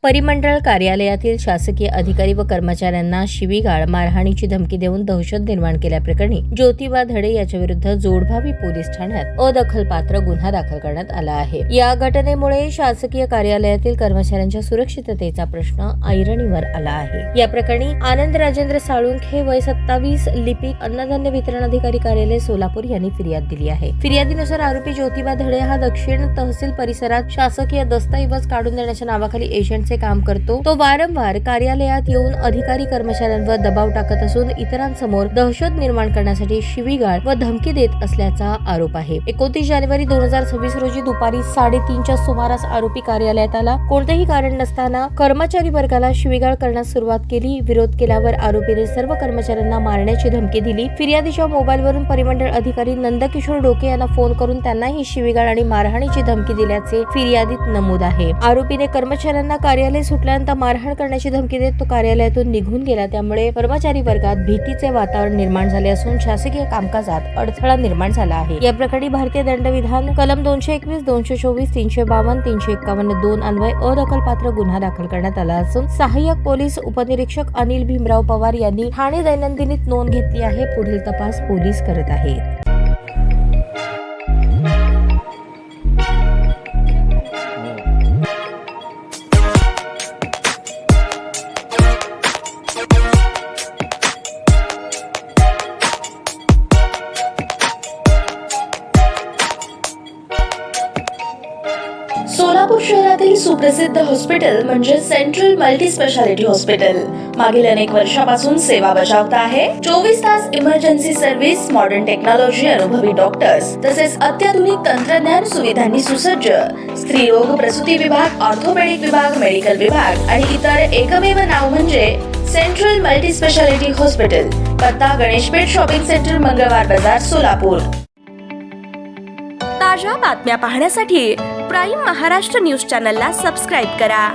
परिमंडळ कार्यालयातील शासकीय अधिकारी व कर्मचाऱ्यांना शिवीगाळ, मारहाणीची धमकी देऊन दहशत निर्माण केल्याप्रकरणी ज्योतिबा धडे याच्या विरुद्ध जोडभावी पोलीस ठाण्यात अदखलपात्र गुन्हा दाखल करण्यात आला आहे। या घटनेमुळे शासकीय कार्यालयातील कर्मचाऱ्यांच्या सुरक्षिततेचा प्रश्न ऐरणीवर आला आहे। या प्रकरणी आनंद राजेंद्र साळुंखे वय 27 लिपिक अन्नधान्य वितरण अधिकारी कार्यालय सोलापूर यांनी फिर्याद दिली आहे। फिर्यादीनुसार आरोपी ज्योतिबा धडे हा दक्षिण तहसील परिसरात शासकीय दस्तऐवज काढून देण्याच्या नावाखाली एजंटचे काम करतो। तो वारंवार कार्यालयात येऊन अधिकारी कर्मचाऱ्यांवर दबाव टाकत असून इतरांसमोर दहशत निर्माण करण्यासाठी शिवीगाळ व धमकी देत असल्याचा आरोप आहे। 29 जानेवारी 2026 रोजी दुपारी 3:30च्या सुमारास आरोपी कार्यालयात आला। कोणतेही कारण नसताना कर्मचारी वर्गाला शिवीगाळ करण्यास सुरुवात केली। विरोध केल्यावर आरोपीने सर्व कर्मचाऱ्यांना मारण्याची धमकी दिली। फिर्यादीच्या मोबाईलवरून परिमंडळ अधिकारी नंदकिशोर डोके यांना फोन करून त्यांनाही शिवीगाळ आणि मारहाणीची धमकी दिल्याचे फिर्यादीत नमूद आहे। आरोपीने कर्मचाऱ्यांना कार्यालय सुटल्यानंतर मारहाण करण्याची धमकी देत तो कार्यालयातून निघून गेला। त्यामुळे कर्मचारी वर्गात भीतीचे वातावरण निर्माण झाले असून शासकीय कामकाजात अडथळा निर्माण झाला आहे। या प्रकरणी भारतीय दंडविधान कलम 221, 224, 352, 351 2 अन्वये अदखलपात्र गुन्हा दाखल करण्यात आला असून सहाय्यक पोलीस उपनिरीक्षक अनिल भीमराव पवार यांनी ठाणे दैनंदिनीत नोंद घेतली आहे। पुढील तपास पोलीस करत आहेत। सोलापूर शहरातील सुप्रसिद्ध हॉस्पिटल म्हणजे सेंट्रल मल्टी स्पेशालिटी हॉस्पिटल मागील अनेक वर्षापासून सेवा बजावत आहे। 24 तास इमर्जन्सी सर्व्हिस, मॉडर्न टेक्नॉलॉजी, अनुभवी डॉक्टर्स तसेच अत्याधुनिक तंत्रज्ञान सुविधांनी सुसज्ज स्त्रीरोग प्रसूती विभाग, ऑर्थोपेडिक विभाग, मेडिकल विभाग आणि इतर एकमेव नाव म्हणजे सेंट्रल मल्टी स्पेशालिटी हॉस्पिटल। पत्ता गणेशपेठ शॉपिंग सेंटर, मंगळवार बाजार, सोलापूर। ताज्या बातम्या पाहण्यासाठी प्राईम महाराष्ट्र न्यूज चॅनलला सबस्क्राईब करा।